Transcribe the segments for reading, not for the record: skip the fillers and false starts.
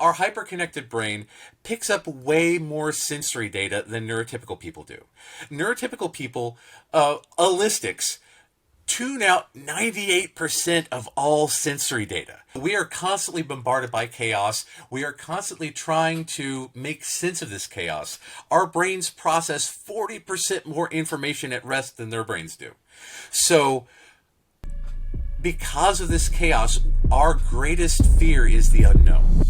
our hyperconnected brain picks up way more sensory data than neurotypical people do. Neurotypical people, allistics, tune out 98% of all sensory data. We are constantly bombarded by chaos. We are constantly trying to make sense of this chaos. Our brains process 40% more information at rest than their brains do. So, because of this chaos, our greatest fear is the unknown.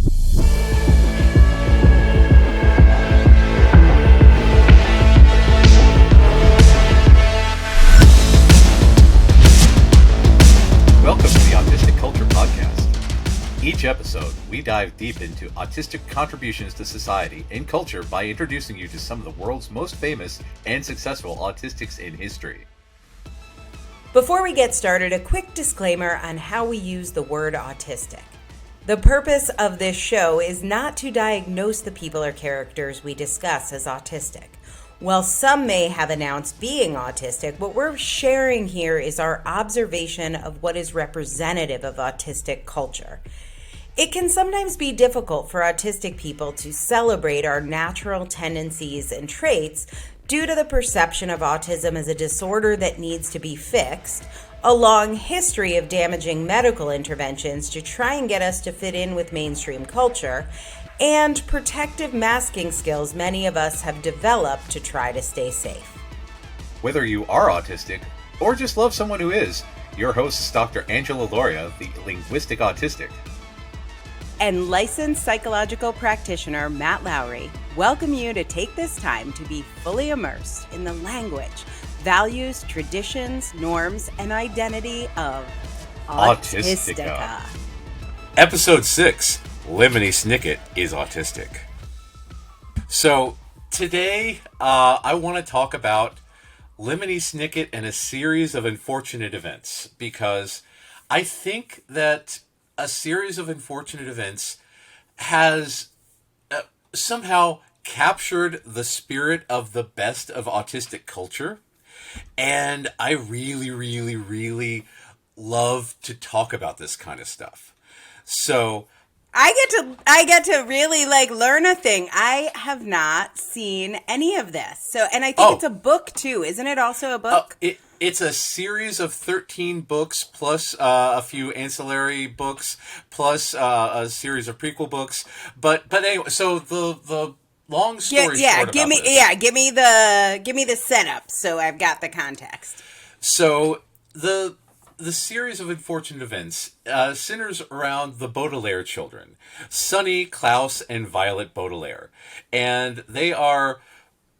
Welcome to the Autistic Culture podcast. Each episode, we dive deep into autistic contributions to society and culture by introducing you to some of the world's most famous and successful autistics in history. Before we get started, a quick disclaimer on how we use the word autistic. The purpose of this show is not to diagnose the people or characters we discuss as autistic. While some may have announced being autistic, what we're sharing here is our observation of what is representative of autistic culture. It can sometimes be difficult for autistic people to celebrate our natural tendencies and traits due to the perception of autism as a disorder that needs to be fixed, a long history of damaging medical interventions to try and get us to fit in with mainstream culture, and protective masking skills many of us have developed to try to stay safe. Whether you are autistic or just love someone who is, your host is Dr. Angela Loria, the linguistic autistic. And licensed psychological practitioner Matt Lowry welcome you to take this time to be fully immersed in the language, values, traditions, norms, and identity of Autistica. Episode 6, Lemony Snicket is autistic. So today I want to talk about Lemony Snicket and a series of unfortunate events, because I think that a series of unfortunate events has somehow captured the spirit of the best of autistic culture. And I really, really, really love to talk about this kind of stuff. So I get to really learn a thing. I have not seen any of this. So, and I think it's a book too. Isn't it also a book? It's a series of 13 books plus a few ancillary books plus a series of prequel books. But anyway, so the long story short give me the setup so I've got the context. So the series of unfortunate events centers around the Baudelaire children, Sonny, Klaus, and Violet Baudelaire, and they are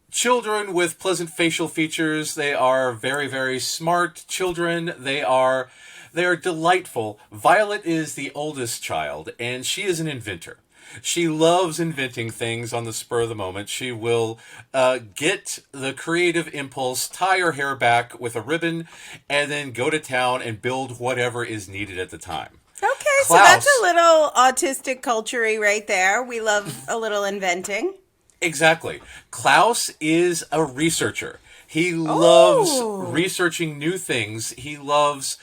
children with pleasant facial features. They are very, very smart children. They are delightful. Violet is the oldest child, and she is an inventor. She loves inventing things on the spur of the moment. She will get the creative impulse, tie her hair back with a ribbon, and then go to town and build whatever is needed at the time. Okay, Klaus, so that's a little autistic culture-y right there. We love a little inventing. Exactly. Klaus is a researcher. He loves researching new things. He loves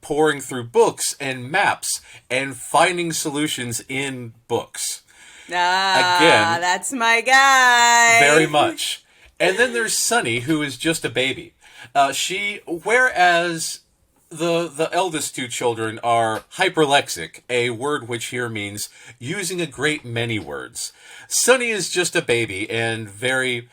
pouring through books and maps and finding solutions in books. Again, that's my guy. Very much. And then there's Sonny, who is just a baby. Whereas the eldest two children are hyperlexic, a word which here means using a great many words. Sonny is just a baby and very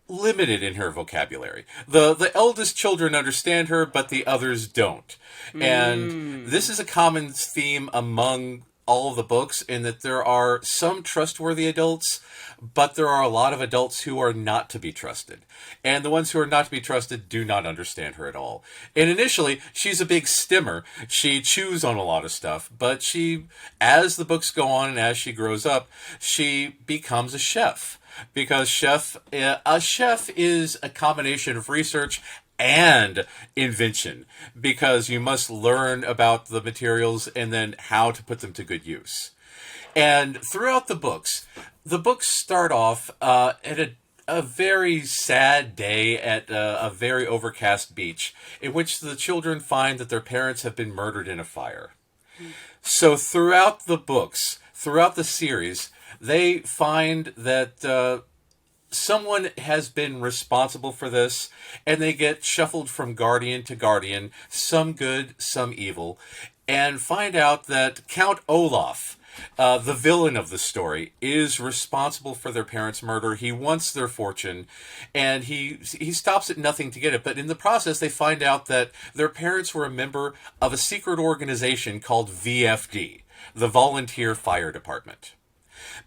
limited in her vocabulary. The eldest children understand her, but the others don't. And this is a common theme among all of the books, in that there are some trustworthy adults, but there are a lot of adults who are not to be trusted. And the ones who are not to be trusted do not understand her at all. And initially, she's a big stimmer. She chews on a lot of stuff, but as the books go on and as she grows up, she becomes a chef. Because a chef is a combination of research and invention, because you must learn about the materials and then how to put them to good use. And throughout the books start off at a very sad day at a very overcast beach, in which the children find that their parents have been murdered in a fire. So throughout the books, throughout the series, they find that someone has been responsible for this, and they get shuffled from guardian to guardian, some good, some evil, and find out that Count Olaf, the villain of the story, is responsible for their parents' murder. He wants their fortune, and he stops at nothing to get it. But in the process, they find out that their parents were a member of a secret organization called VFD, the Volunteer Fire Department.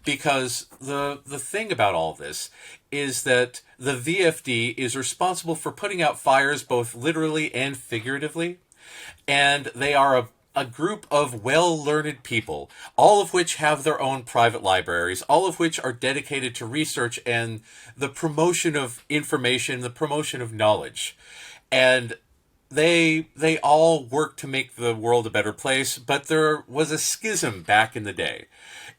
Because the thing about all this is that the VFD is responsible for putting out fires both literally and figuratively, and they are a group of well-learned people, all of which have their own private libraries, all of which are dedicated to research and the promotion of information, the promotion of knowledge. And they all work to make the world a better place, but there was a schism back in the day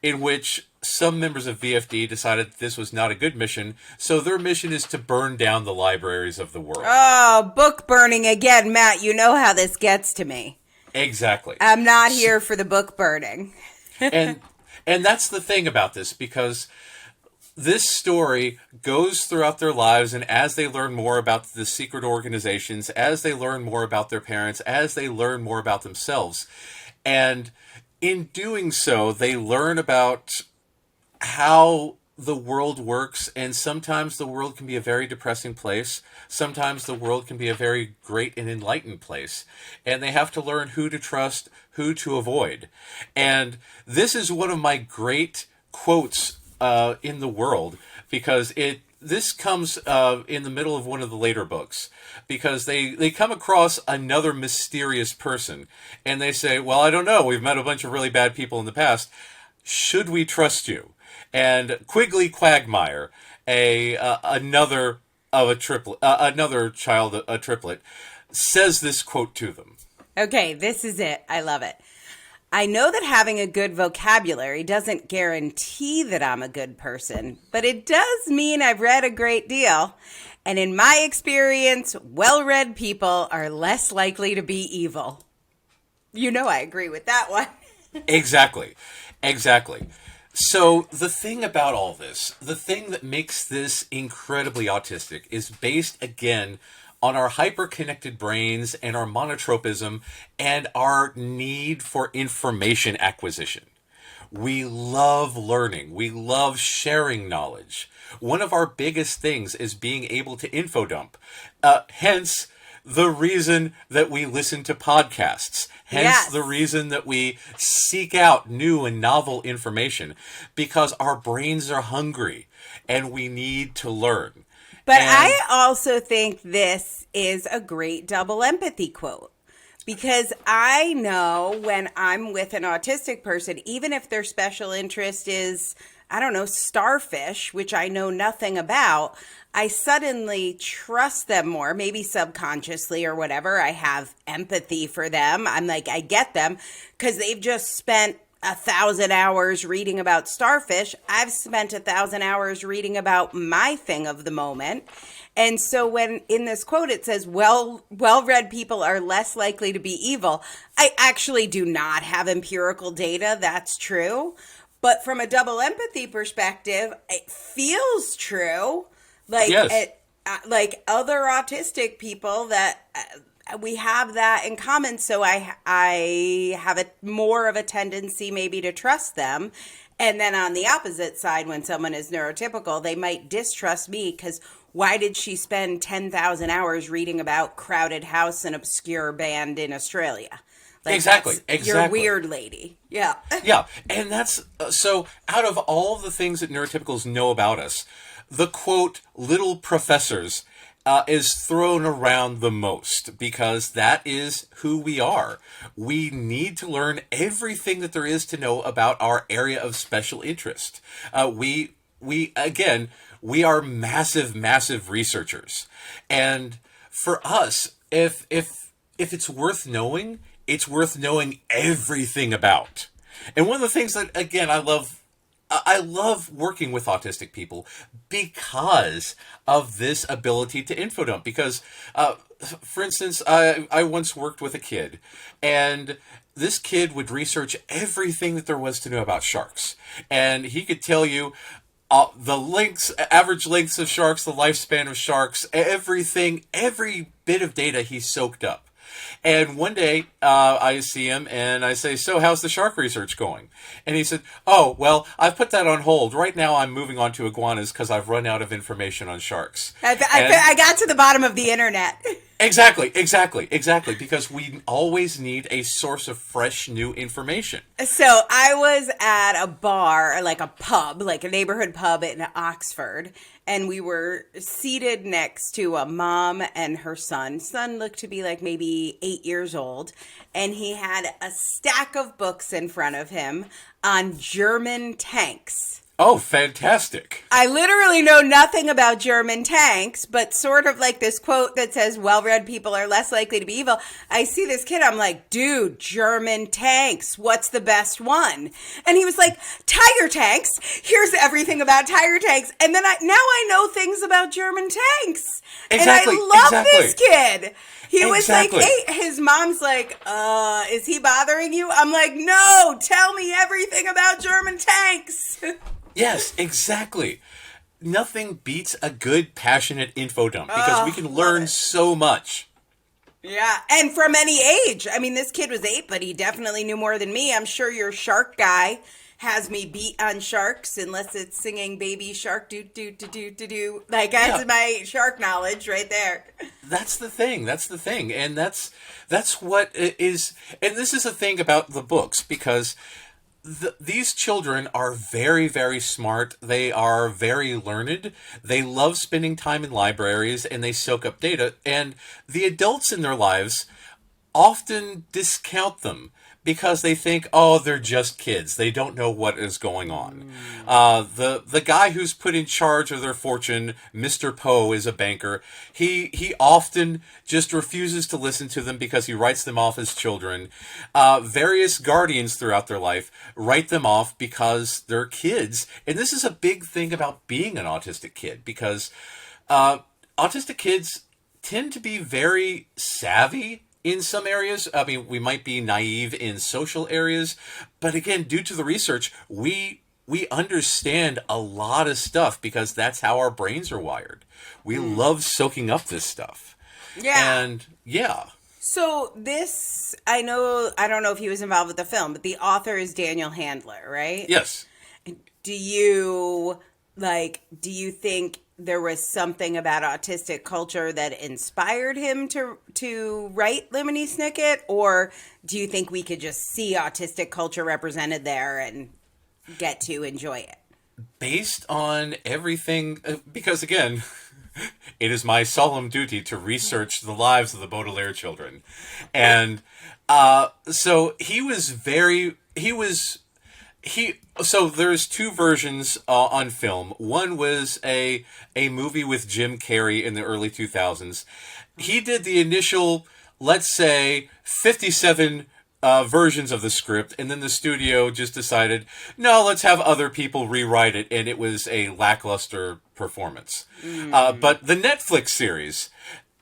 in which some members of VFD decided this was not a good mission, so their mission is to burn down the libraries of the world. Oh, book burning again, Matt. You know how this gets to me. Exactly. I'm not here for the book burning. and that's the thing about this, because this story goes throughout their lives, and as they learn more about the secret organizations, as they learn more about their parents, as they learn more about themselves, and in doing so, they learn about how the world works, and sometimes the world can be a very depressing place. Sometimes the world can be a very great and enlightened place. And they have to learn who to trust, who to avoid. And this is one of my great quotes in the world, because this comes in the middle of one of the later books, because they come across another mysterious person, and they say, well, I don't know, we've met a bunch of really bad people in the past. Should we trust you? And Quigley Quagmire, another child, a triplet, says this quote to them. Okay, this is it. I love it. I know that having a good vocabulary doesn't guarantee that I'm a good person, but it does mean I've read a great deal. And in my experience, well-read people are less likely to be evil. You know I agree with that one. Exactly. So the thing about all this, the thing that makes this incredibly autistic, is based, again, on our hyper-connected brains and our monotropism and our need for information acquisition. We love learning. We love sharing knowledge. One of our biggest things is being able to infodump. Hence the reason that we listen to podcasts. Hence the reason that we seek out new and novel information, because our brains are hungry and we need to learn. But I also think this is a great double empathy quote, because I know when I'm with an autistic person, even if their special interest is, I don't know, starfish, which I know nothing about, I suddenly trust them more, maybe subconsciously or whatever. I have empathy for them. I'm like, I get them because they've just spent 1,000 hours reading about starfish. I've spent 1,000 hours reading about my thing of the moment. And so when in this quote it says, well-read people are less likely to be evil, I actually do not have empirical data. That's true. But from a double empathy perspective, it feels true. Like, yes. Like other autistic people that we have that in common. So I have more of a tendency maybe to trust them. And then on the opposite side, when someone is neurotypical, they might distrust me because why did she spend 10,000 hours reading about Crowded House, an obscure band in Australia? Like, exactly. You're a weird lady. Yeah. Yeah. And that's, so out of all the things that neurotypicals know about us, the quote, little professors, is thrown around the most, because that is who we are. We need to learn everything that there is to know about our area of special interest. We are massive researchers. And for us, if it's worth knowing, it's worth knowing everything about. And one of the things that, again, I love working with autistic people because of this ability to infodump. Because, for instance, I once worked with a kid, and this kid would research everything that there was to know about sharks. And he could tell you the lengths, average lengths of sharks, the lifespan of sharks, everything, every bit of data he soaked up. And one day, I see him and I say, so how's the shark research going? And he said, oh, well, I've put that on hold. Right now I'm moving on to iguanas because I've run out of information on sharks. I got to the bottom of the internet. Exactly. Because we always need a source of fresh, new information. So I was at a bar, like a pub, like a neighborhood pub in Oxford, and we were seated next to a mom and her son. Son looked to be like maybe 8 years old, and he had a stack of books in front of him on German tanks. Oh, fantastic. I literally know nothing about German tanks, but sort of like this quote that says, well-read people are less likely to be evil. I see this kid, I'm like, dude, German tanks, what's the best one? And he was like, tiger tanks. Here's everything about tiger tanks. And then now I know things about German tanks. Exactly, and I love this kid. He was like, hey, his mom's like, is he bothering you? I'm like, no, tell me everything about German tanks. Yes, exactly. Nothing beats a good, passionate info dump because we can learn so much. Yeah, and from any age. I mean, this kid was 8, but he definitely knew more than me. I'm sure your shark guy has me beat on sharks unless it's singing baby shark do. Like, that's my shark knowledge right there. That's the thing. And that's what it is. And this is the thing about the books because these children are very, very smart. They are very learned. They love spending time in libraries and they soak up data. And the adults in their lives often discount them because they think, oh, they're just kids. They don't know what is going on. The guy who's put in charge of their fortune, Mr. Poe, is a banker. He often just refuses to listen to them because he writes them off as children. Various guardians throughout their life write them off because they're kids. And this is a big thing about being an autistic kid because autistic kids tend to be very savvy in some areas. I mean, we might be naive in social areas, but again, due to the research, we understand a lot of stuff because that's how our brains are wired. We love soaking up this stuff. Yeah. And yeah. So this, I don't know if he was involved with the film, but the author is Daniel Handler, right? Yes. Do you think there was something about autistic culture that inspired him to write Lemony Snicket, or do you think we could just see autistic culture represented there and get to enjoy it? Based on everything, because again, it is my solemn duty to research the lives of the Baudelaire children. And so so there's 2 versions on film. One was a movie with Jim Carrey in the early 2000s. He did the initial, let's say, 57 versions of the script, and then the studio just decided, no, let's have other people rewrite it, and it was a lackluster performance. But the Netflix series,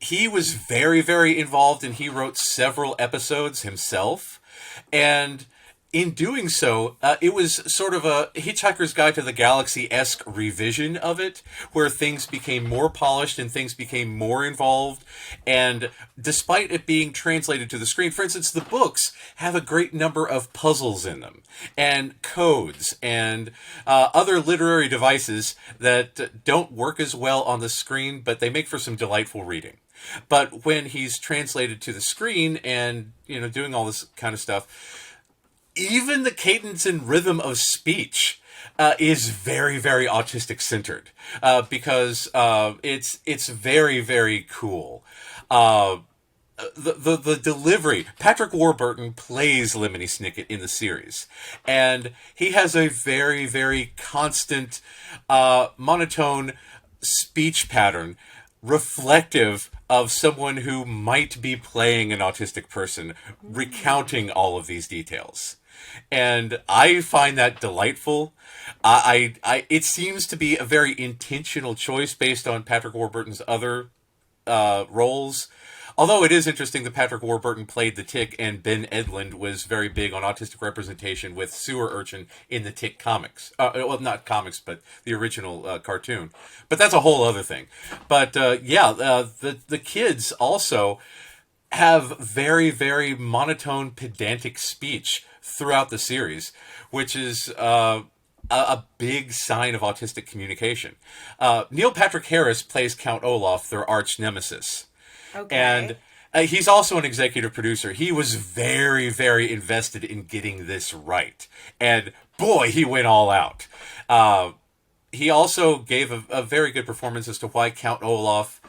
he was very, very involved, and he wrote several episodes himself, and in doing so, it was sort of a Hitchhiker's Guide to the Galaxy-esque revision of it, where things became more polished and things became more involved. And despite it being translated to the screen, for instance, the books have a great number of puzzles in them, and codes, and other literary devices that don't work as well on the screen, but they make for some delightful reading. But when he's translated to the screen and, doing all this kind of stuff, even the cadence and rhythm of speech is very, very autistic centered because it's very, very cool. The delivery. Patrick Warburton plays Lemony Snicket in the series, and he has a very, very constant, monotone speech pattern reflective of someone who might be playing an autistic person, recounting all of these details. And I find that delightful. It seems to be a very intentional choice based on Patrick Warburton's other roles. Although it is interesting that Patrick Warburton played the Tick and Ben Edlund was very big on autistic representation with Sewer Urchin in the Tick comics. Well, not comics, but the original cartoon. But that's a whole other thing. But the kids also have very, very monotone, pedantic speech throughout the series, which is a big sign of autistic communication. Neil Patrick Harris plays Count Olaf, their arch nemesis. Okay. And he's also an executive producer. He was very, very invested in getting this right. And boy, he went all out. He also gave a very good performance as to why Count Olaf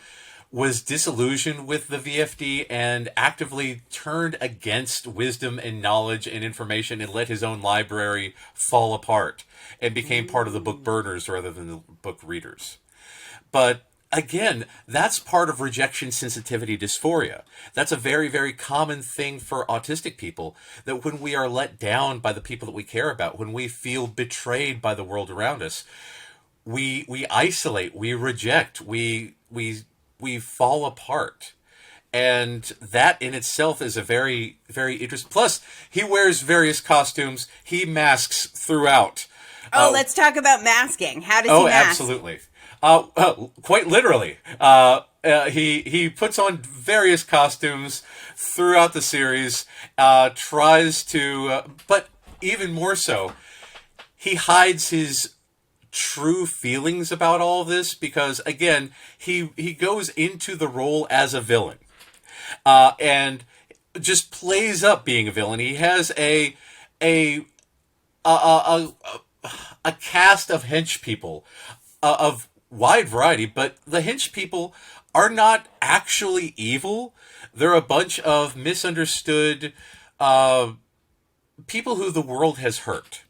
was disillusioned with the VFD and actively turned against wisdom and knowledge and information and let his own library fall apart and became part of the book burners rather than the book readers. But again, that's part of rejection sensitivity dysphoria. That's a very, very common thing for autistic people, that when we are let down by the people that we care about, when we feel betrayed by the world around us, we isolate, we reject, we fall apart. And that in itself is a very, very interesting. Plus, he wears various costumes. He masks throughout. Let's talk about masking. How does he Oh, mask? absolutely. Quite literally. He puts on various costumes throughout the series, tries to, but even more so, he hides his true feelings about all of this because, again, he goes into the role as a villain, and just plays up being a villain. He has a cast of hench people of wide variety, but the hench people are not actually evil. They're a bunch of misunderstood people who the world has hurt.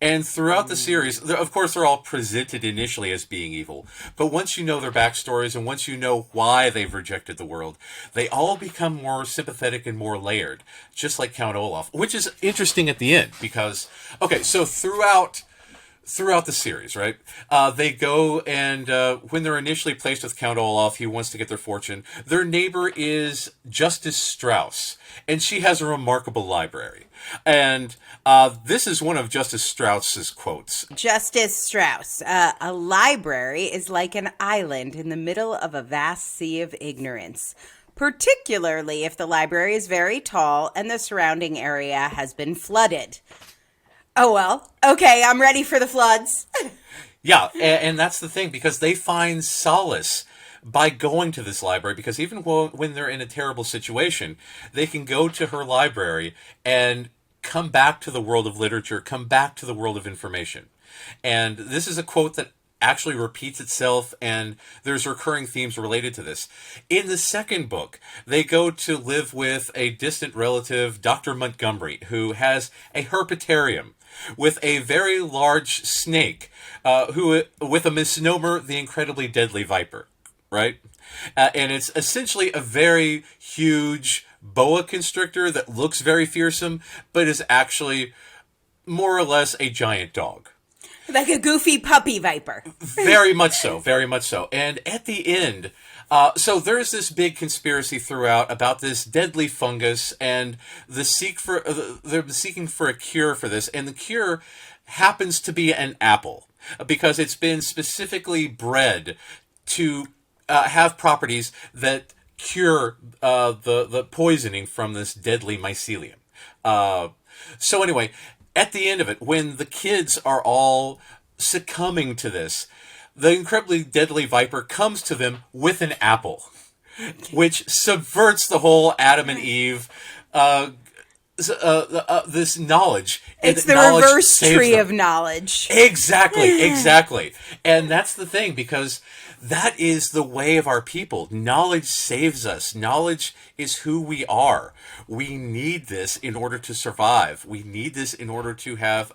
And throughout the series, of course, they're all presented initially as being evil. But once you know their backstories and once you know why they've rejected the world, they all become more sympathetic and more layered, just like Count Olaf, which is interesting at the end because, okay, so throughout the series, right, they go and when they're initially placed with Count Olaf, he wants to get their fortune. Their neighbor is Justice Strauss, and she has a remarkable library. And this is one of Justice Strauss's quotes. Justice Strauss, a library is like an island in the middle of a vast sea of ignorance, particularly if the library is very tall and the surrounding area has been flooded. Oh, well, okay, I'm ready for the floods. Yeah, and that's the thing, because they find solace by going to this library, because even when they're in a terrible situation, they can go to her library and come back to the world of literature, come back to the world of information. And this is a quote that actually repeats itself, and there's recurring themes related to this. In the second book, they go to live with a distant relative, Dr. Montgomery, who has a herpetarium with a very large snake, with a misnomer, the incredibly deadly viper, right? And it's essentially a very huge boa constrictor that looks very fearsome, but is actually more or less a giant dog. Like a goofy puppy viper. Very much so, very much so. And at the end, so there's this big conspiracy throughout about this deadly fungus, and they're seeking for a cure for this, and the cure happens to be an apple, because it's been specifically bred to have properties that cure the poisoning from this deadly mycelium. So anyway, at the end of it, when the kids are all succumbing to this, the incredibly deadly viper comes to them with an apple, which subverts the whole Adam and Eve this knowledge. It's the reverse tree of knowledge. Exactly. And that's the thing, because that is the way of our people. Knowledge saves us. Knowledge is who we are. We need this in order to survive. We need this in order to have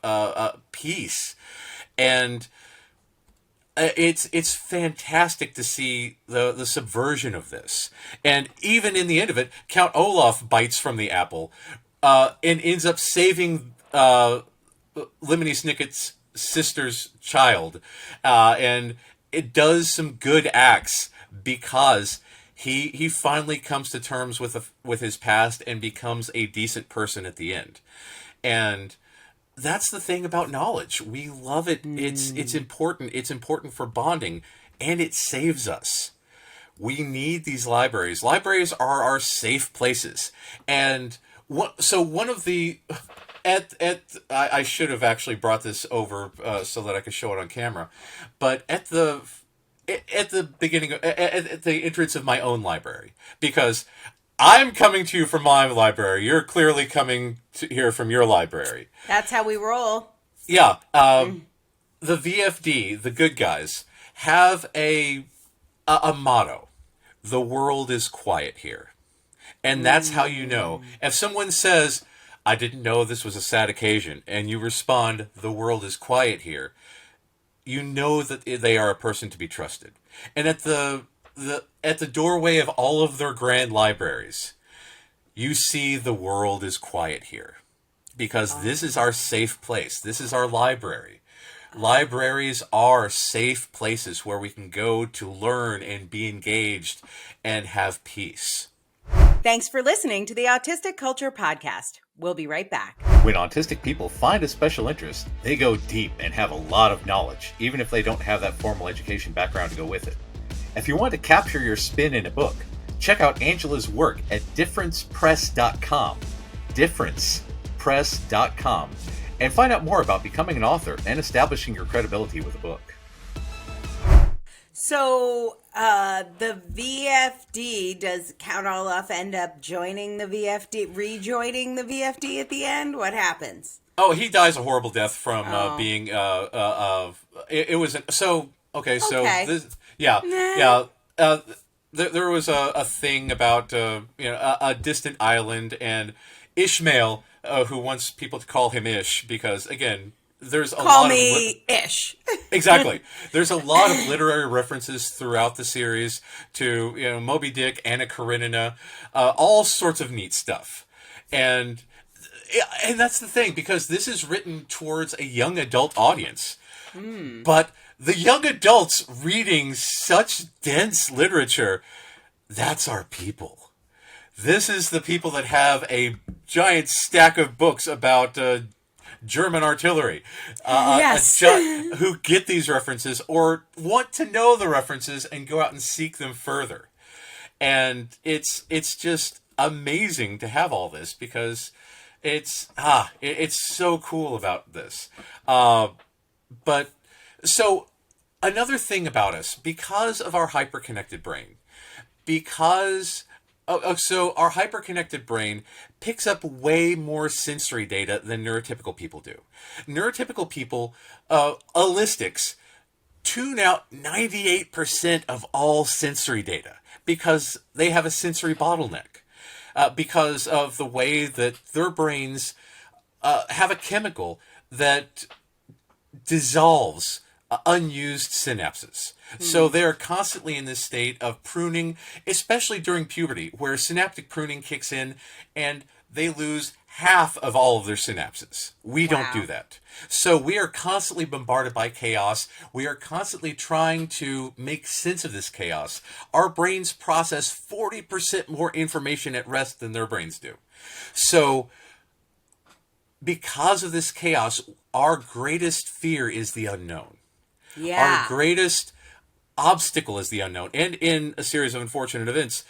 peace. And it's fantastic to see the subversion of this. And even in the end of it, Count Olaf bites from the apple and ends up saving Lemony Snicket's sister's child. And it does some good acts because he finally comes to terms with his past and becomes a decent person at the end. And that's the thing about knowledge. We love it. It's important. It's important for bonding, and it saves us. We need these libraries. Libraries are our safe places. And one of the I should have actually brought this over so that I could show it on camera, but at the beginning, at the entrance of my own library, because I'm coming to you from my library. You're clearly coming to here from your library. That's how we roll. Yeah. The VFD, the good guys, have a motto. The world is quiet here. And that's how you know. If someone says, I didn't know this was a sad occasion, and you respond, the world is quiet here, you know that they are a person to be trusted. And at the doorway of all of their grand libraries, you see the world is quiet here. Because this is our safe place. This is our library. Libraries are safe places where we can go to learn and be engaged and have peace. Thanks for listening to the Autistic Culture Podcast. We'll be right back. When autistic people find a special interest, they go deep and have a lot of knowledge, even if they don't have that formal education background to go with it. If you want to capture your spin in a book, check out Angela's work at differencepress.com. Differencepress.com. And find out more about becoming an author and establishing your credibility with a book. So the VFD, does Count Olaf end up joining the VFD, rejoining the VFD at the end? What happens? Oh, he dies a horrible death from being it was so okay. So this, there was a thing about a distant island, and Ishmael, who wants people to call him Ish, because again, there's a call lot me of Ish. Exactly. There's a lot of literary references throughout the series to Moby Dick, Anna Karenina, all sorts of neat stuff, and that's the thing, because this is written towards a young adult audience, but the young adults reading such dense literature, that's our people. This is the people that have a giant stack of books about German artillery, yes. Who get these references or want to know the references and go out and seek them further. And it's just amazing to have all this, because it's so cool about this. But so another thing about us, because of our hyperconnected brain, so our hyperconnected brain picks up way more sensory data than neurotypical people do. Neurotypical people, allistics, tune out 98% of all sensory data because they have a sensory bottleneck, because of the way that their brains have a chemical that dissolves unused synapses. So they're constantly in this state of pruning, especially during puberty, where synaptic pruning kicks in and they lose half of all of their synapses. We don't do that. So we are constantly bombarded by chaos. We are constantly trying to make sense of this chaos. Our brains process 40% more information at rest than their brains do. So because of this chaos, our greatest fear is the unknown. Yeah. Our greatest obstacle is the unknown. And in a series of unfortunate events,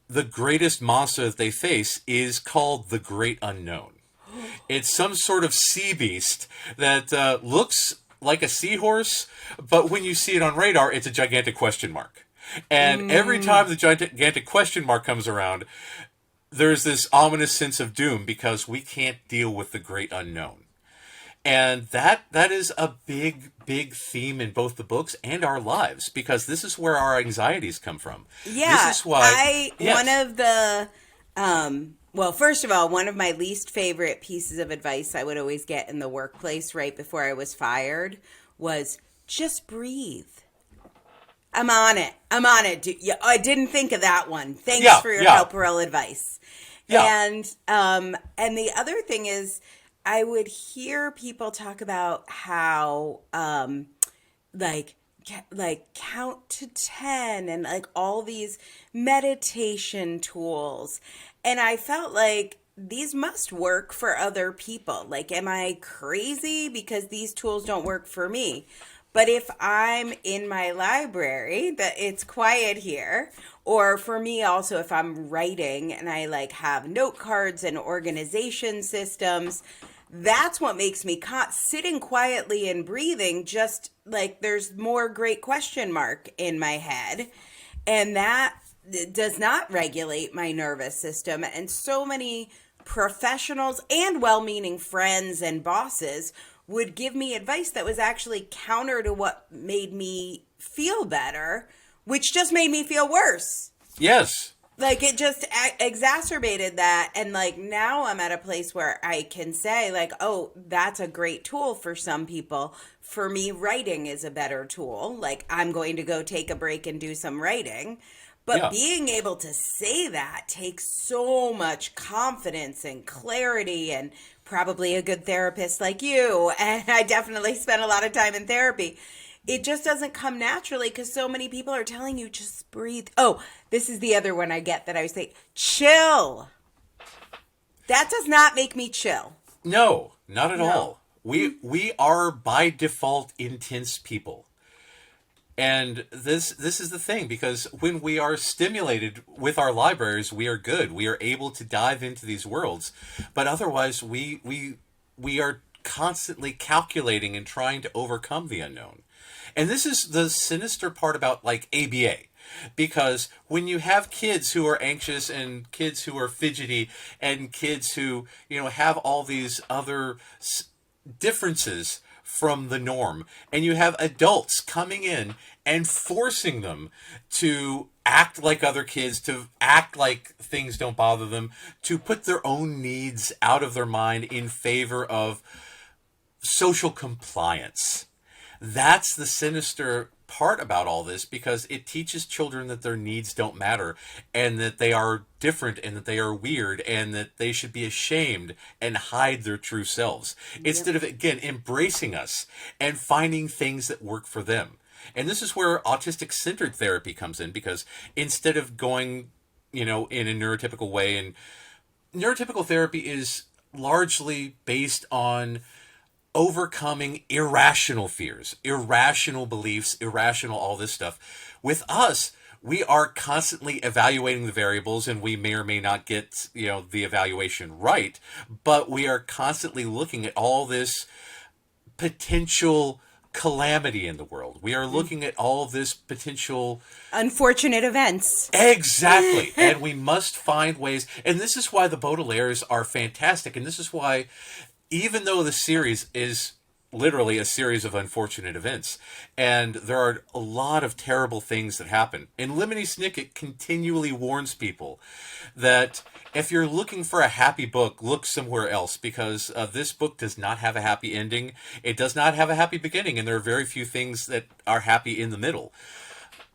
the greatest monster that they face is called the Great Unknown. It's some sort of sea beast that looks like a seahorse, but when you see it on radar, it's a gigantic question mark. And every time the gigantic question mark comes around, there's this ominous sense of doom, because we can't deal with the Great Unknown. And that is a big theme in both the books and our lives, because this is where our anxieties come from. Yeah, this is why one of the well, first of all, one of my least favorite pieces of advice I would always get in the workplace right before I was fired was just breathe. I'm on it. I didn't think of that one. Thanks for your helpful advice. Yeah. And the other thing is, I would hear people talk about how, like, like count to 10 and like all these meditation tools. And I felt like these must work for other people. Like, am I crazy because these tools don't work for me? But if I'm in my library, that it's quiet here, or for me also if I'm writing and I like have note cards and organization systems, that's what makes me sitting quietly and breathing, just like there's more great question mark in my head, and that does not regulate my nervous system. And so many professionals and well-meaning friends and bosses would give me advice that was actually counter to what made me feel better, which just made me feel worse. Yes. Like, it just exacerbated that. And like, now I'm at a place where I can say like, oh, that's a great tool for some people. For me, writing is a better tool. Like, I'm going to go take a break and do some writing. But being able to say that takes so much confidence and clarity, and probably a good therapist like you. And I definitely spent a lot of time in therapy. It just doesn't come naturally because so many people are telling you just breathe. Oh, this is the other one I get that I was saying, chill. That does not make me chill. No, not at all. We are by default intense people. And this is the thing, because when we are stimulated with our libraries, we are good. We are able to dive into these worlds. But otherwise, we are constantly calculating and trying to overcome the unknown. And this is the sinister part about like ABA. Because when you have kids who are anxious and kids who are fidgety and kids who, have all these other differences from the norm, and you have adults coming in and forcing them to act like other kids, to act like things don't bother them, to put their own needs out of their mind in favor of social compliance. That's the sinister part about all this, because it teaches children that their needs don't matter, and that they are different, and that they are weird, and that they should be ashamed and hide their true selves, instead of, again, embracing us and finding things that work for them. And this is where autistic-centered therapy comes in, because instead of going, in a neurotypical way, and neurotypical therapy is largely based on overcoming irrational fears, irrational beliefs, irrational all this stuff. With us, we are constantly evaluating the variables, and we may or may not get, the evaluation right, but we are constantly looking at all this potential calamity in the world. We are looking at all this potential unfortunate events. Exactly. And we must find ways. And this is why the Baudelaires are fantastic. And this is why, even though the series is literally a series of unfortunate events, and there are a lot of terrible things that happen, and Lemony Snicket continually warns people that if you're looking for a happy book, look somewhere else, because this book does not have a happy ending. It does not have a happy beginning, and there are very few things that are happy in the middle.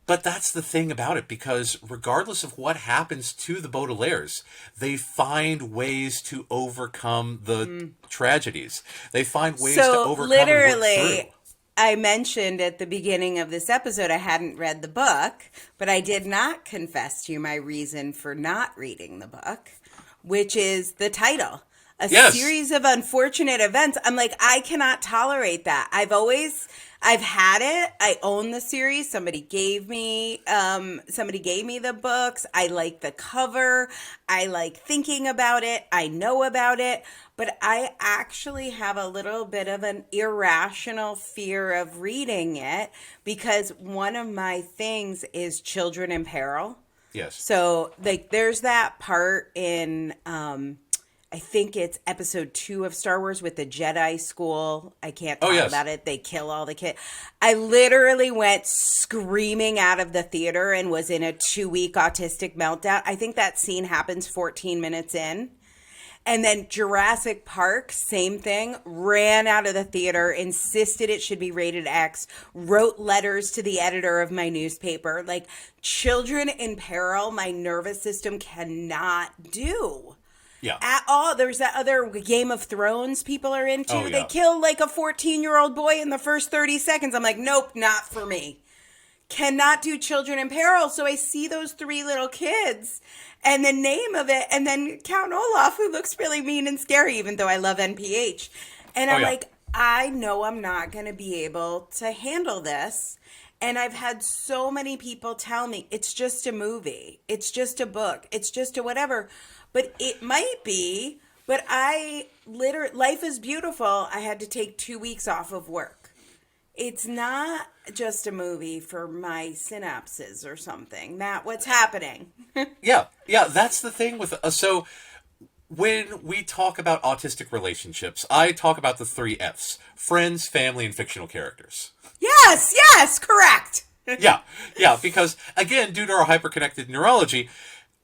But that's the thing about it, because regardless of what happens to the Baudelaires, they find ways to overcome the tragedies. They find ways to overcome and work through. I mentioned at the beginning of this episode I hadn't read the book, but I did not confess to you my reason for not reading the book, which is the title. Yes. Series of unfortunate events. I'm like, I cannot tolerate that. I've had it. I own the series. Somebody gave me the books. I like the cover. I like thinking about it. I know about it. But I actually have a little bit of an irrational fear of reading it, because one of my things is children in peril. Yes. So like, there's that part in, I think it's episode 2 of Star Wars with the Jedi school. I can't talk about it. They kill all the kids. I literally went screaming out of the theater and was in a 2-week autistic meltdown. I think that scene happens 14 minutes in. And then Jurassic Park, same thing, ran out of the theater, insisted it should be rated X, wrote letters to the editor of my newspaper. Like, children in peril, my nervous system cannot do. Yeah. at all. There's that other Game of Thrones people are into. Oh, yeah. They kill like a 14-year-old boy in the first 30 seconds. I'm like, nope, not for me. Cannot do Children in Peril. So I see those three little kids and the name of it, and then Count Olaf, who looks really mean and scary, even though I love NPH. And I'm like, I know I'm not going to be able to handle this. And I've had so many people tell me, it's just a movie. It's just a book. It's just a whatever. But it might be. But life is beautiful. I had to take 2 weeks off of work. It's not just a movie for my synapses or something. Matt, what's happening? Yeah, that's the thing with so when we talk about autistic relationships, I talk about the 3 F's: friends, family, and fictional characters. Yes, correct. Yeah, because again, due to our hyperconnected neurology,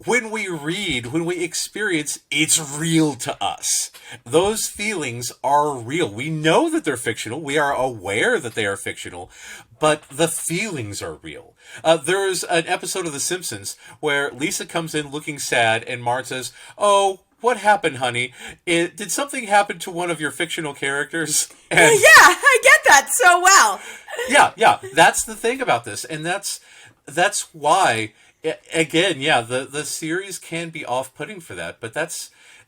when we read, when we experience, it's real to us. Those feelings are real. We know that they're fictional. We are aware that they are fictional, but the feelings are real. There's an episode of The Simpsons where Lisa comes in looking sad and Marge says, "Oh, what happened, honey? Did something happen to one of your fictional characters?" And yeah, I get that so well. yeah, that's the thing about this. And that's why, again, the series can be off-putting for that, but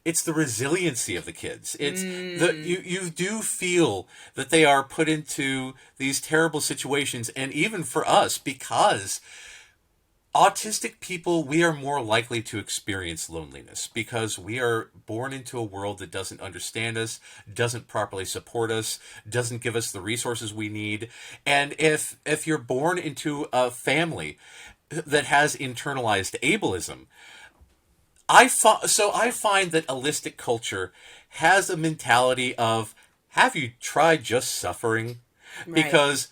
it's the resiliency of the kids. It's you do feel that they are put into these terrible situations, and even for us, because autistic people, we are more likely to experience loneliness because we are born into a world that doesn't understand us, doesn't properly support us, doesn't give us the resources we need. And if you're born into a family that has internalized ableism, I find that Autistic Culture has a mentality of, have you tried just suffering? Right. Because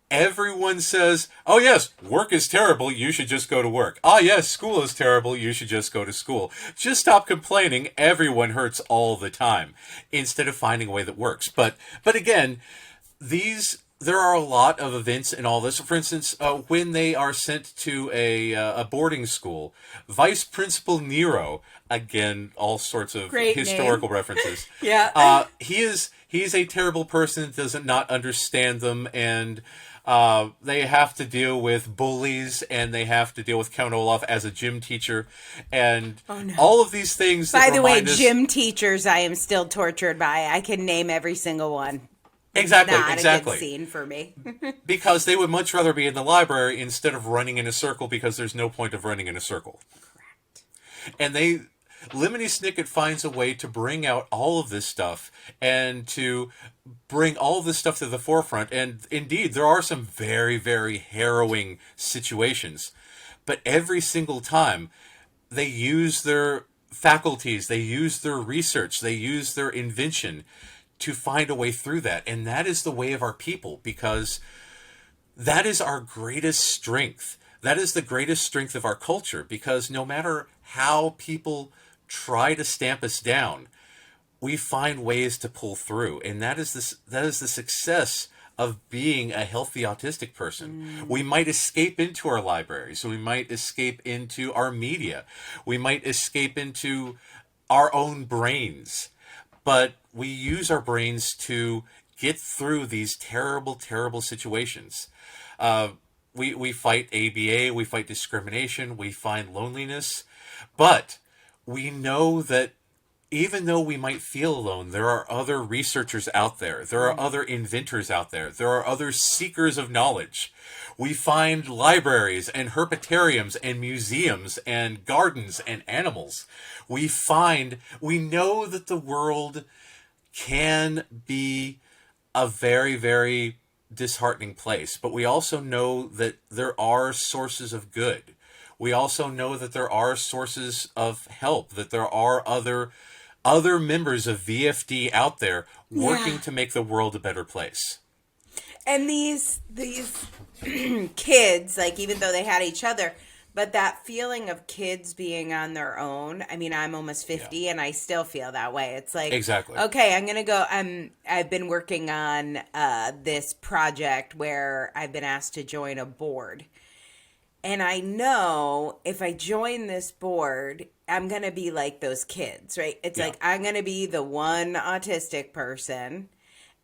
everyone says, oh yes, work is terrible, you should just go to work. Ah yes, school is terrible, you should just go to school. Just stop complaining, everyone hurts all the time, instead of finding a way that works. But again, there are a lot of events in all this. For instance, when they are sent to a boarding school, Vice Principal Nero, again, all sorts of Great historical name. References. Yeah. He's a terrible person, does not understand them, and they have to deal with bullies, and they have to deal with Count Olaf as a gym teacher, and all of these things. By the way, gym teachers, I am still tortured by. I can name every single one. Exactly. Not a good scene for me. Because they would much rather be in the library instead of running in a circle, because there's no point of running in a circle. Correct. And Lemony Snicket finds a way to bring out all of this stuff and to bring all of this stuff to the forefront. And indeed, there are some very, very harrowing situations. But every single time, they use their faculties, they use their research, they use their invention to find a way through that. And that is the way of our people, because that is our greatest strength. That is the greatest strength of our culture, because no matter how people try to stamp us down, we find ways to pull through. And that is the success of being a healthy autistic person. We might escape into our libraries. We might escape into our media. We might escape into our own brains. But we use our brains to get through these terrible, terrible situations. We fight ABA, we fight discrimination, we find loneliness. But we know that even though we might feel alone, there are other researchers out there. There are other inventors out there. There are other seekers of knowledge. We find libraries and herpetariums and museums and gardens and animals. We know that the world can be a very, very disheartening place, but we also know that there are sources of good. We also know that there are sources of help, that there are other members of VFD out there working to make the world a better place. And these kids, like, even though they had each other, but that feeling of kids being on their own. I mean, I'm almost 50 and I still feel that way. It's like, exactly. Okay, I'm going to go. I've been working on this project where I've been asked to join a board. And I know if I join this board, I'm going to be like those kids, right? It's like I'm going to be the one autistic person.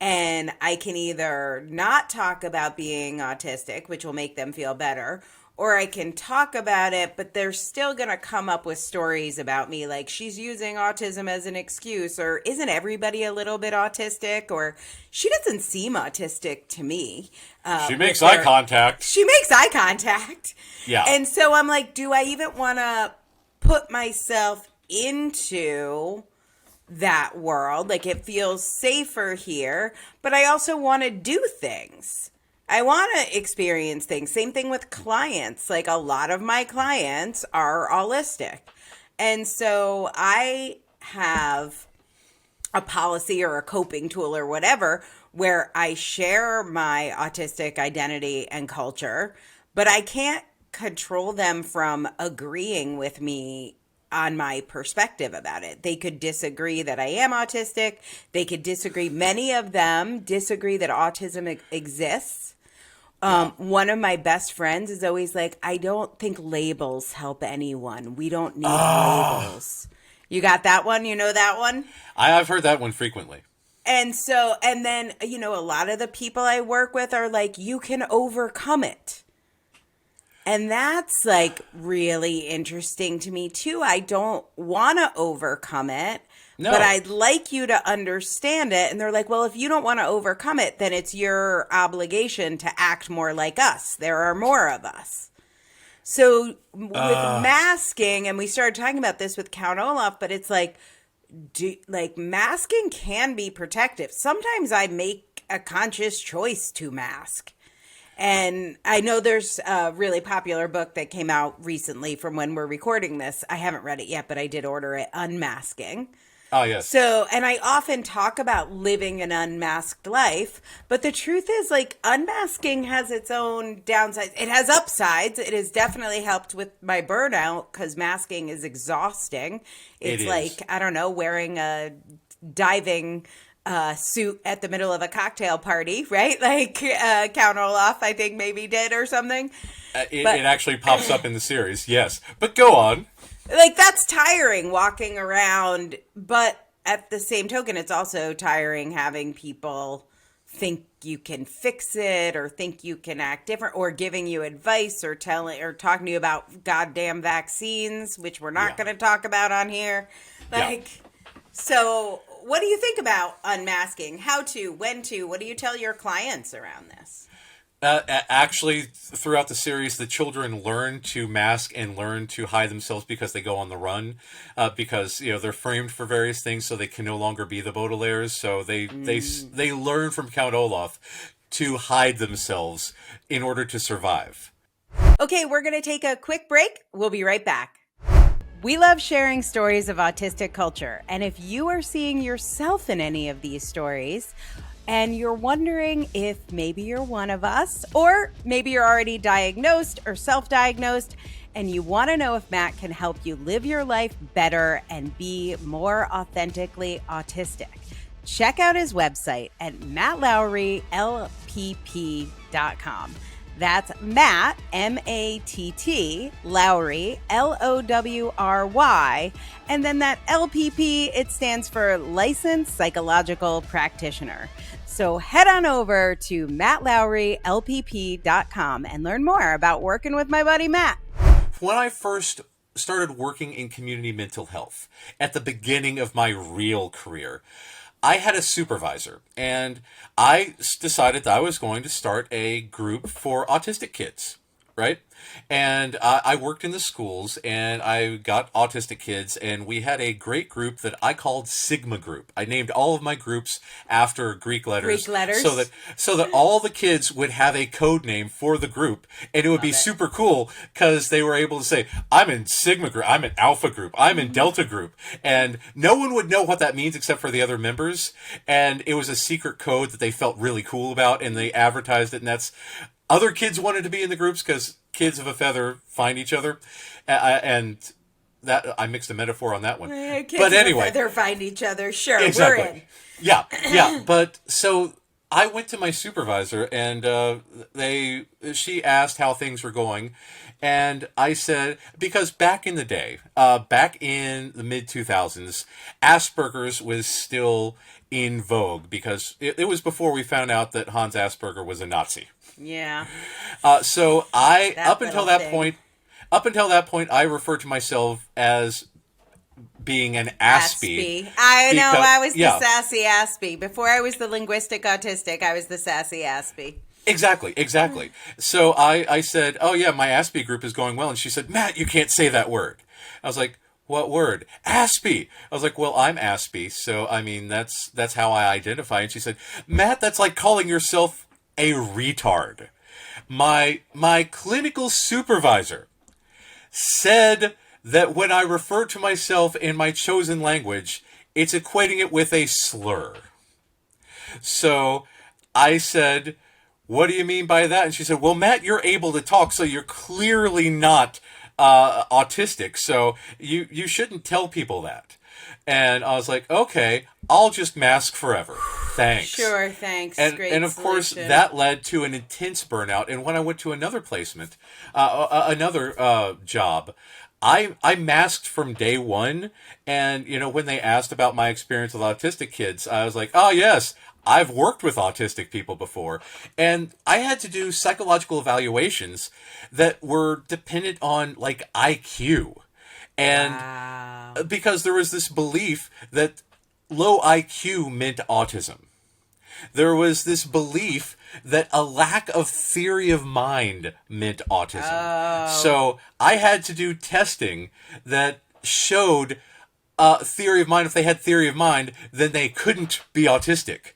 And I can either not talk about being autistic, which will make them feel better, or I can talk about it, but they're still going to come up with stories about me like she's using autism as an excuse, or isn't everybody a little bit autistic, or she doesn't seem autistic to me. She makes eye contact. She makes eye contact. Yeah. And so I'm like, do I even want to put myself into that world? Like, it feels safer here, but I also want to do things. I want to experience things. Same thing with clients. Like, a lot of my clients are autistic. And so I have a policy or a coping tool or whatever where I share my autistic identity and culture, but I can't control them from agreeing with me on my perspective about it. They could disagree that I am autistic. They could disagree. Many of them disagree that autism exists. One of my best friends is always like, I don't think labels help anyone. We don't need labels. You got that one? You know that one? I've heard that one frequently. And so, and then, you know, a lot of the people I work with are like, you can overcome it. And that's like really interesting to me too. I don't want to overcome it, but I'd like you to understand it. And they're like, well, if you don't want to overcome it, then it's your obligation to act more like us. There are more of us. So with masking, and we started talking about this with Count Olaf, but it's like, masking can be protective. Sometimes I make a conscious choice to mask. And I know there's a really popular book that came out recently from when we're recording this. I haven't read it yet, but I did order it, Unmasking. Oh, yes. So, and I often talk about living an unmasked life, but the truth is, like, unmasking has its own downsides. It has upsides. It has definitely helped with my burnout because masking is exhausting. It's like, I don't know, wearing a diving suit at the middle of a cocktail party, right? Like Count Olaf, I think maybe did or something. It actually pops up in the series, yes. But go on. Like, that's tiring walking around, but at the same token, it's also tiring having people think you can fix it or think you can act different or giving you advice or talking to you about goddamn vaccines, which we're not going to talk about on here. So what do you think about unmasking? How to, when to, what do you tell your clients around this? Actually, throughout the series, the children learn to mask and learn to hide themselves because they go on the run, because they're framed for various things, so they can no longer be the Baudelaires. So they learn from Count Olaf to hide themselves in order to survive. Okay, we're going to take a quick break. We'll be right back. We love sharing stories of autistic culture, and if you are seeing yourself in any of these stories, and you're wondering if maybe you're one of us, or maybe you're already diagnosed or self-diagnosed, and you want to know if Matt can help you live your life better and be more authentically autistic, check out his website at mattlowrylpp.com. That's Matt, M-A-T-T, Lowry, L-O-W-R-Y, and then that LPP, it stands for Licensed Psychological Practitioner. So head on over to mattlowrylpp.com and learn more about working with my buddy Matt. When I first started working in community mental health, at the beginning of my real career, I had a supervisor, and I decided that I was going to start a group for autistic kids, right? And I worked in the schools, and I got autistic kids, and we had a great group that I called Sigma Group. I named all of my groups after Greek letters. So that all the kids would have a code name for the group, and it would be super cool because they were able to say, I'm in Sigma Group, I'm in Alpha Group, I'm in Delta Group, and no one would know what that means except for the other members, and it was a secret code that they felt really cool about, and they advertised it, and that's other kids wanted to be in the groups because kids of a feather find each other, and that I mixed a metaphor on that one. Kids but anyway, of a feather find each other. Sure, exactly. We're in. Yeah. But so I went to my supervisor, and she asked how things were going, and I said, because back in the day, back in the mid 2000s, Asperger's was still in vogue because it was before we found out that Hans Asperger was a Nazi. Yeah. So up until that point, I referred to myself as being an Aspie. I know, I was the sassy Aspie. Before I was the linguistic autistic, I was the sassy Aspie. Exactly. So I said, oh yeah, my Aspie group is going well. And she said, Matt, you can't say that word. I was like, what word? Aspie. I was like, well, I'm Aspie. So, I mean, that's how I identify. And she said, Matt, that's like calling yourself a retard. My clinical supervisor said that when I refer to myself in my chosen language, it's equating it with a slur. So I said, what do you mean by that? And she said, well, Matt, you're able to talk, so you're clearly not autistic, so you shouldn't tell people that. And I was like, okay, I'll just mask forever. Thanks. Sure, thanks. And of course, that led to an intense burnout. And when I went to another placement, another job, I masked from day one. And, when they asked about my experience with autistic kids, I was like, oh, yes, I've worked with autistic people before. And I had to do psychological evaluations that were dependent on, like, IQ. And because there was this belief that low IQ meant autism. There was this belief that a lack of theory of mind meant autism. Oh. So I had to do testing that showed theory of mind. If they had theory of mind, then they couldn't be autistic.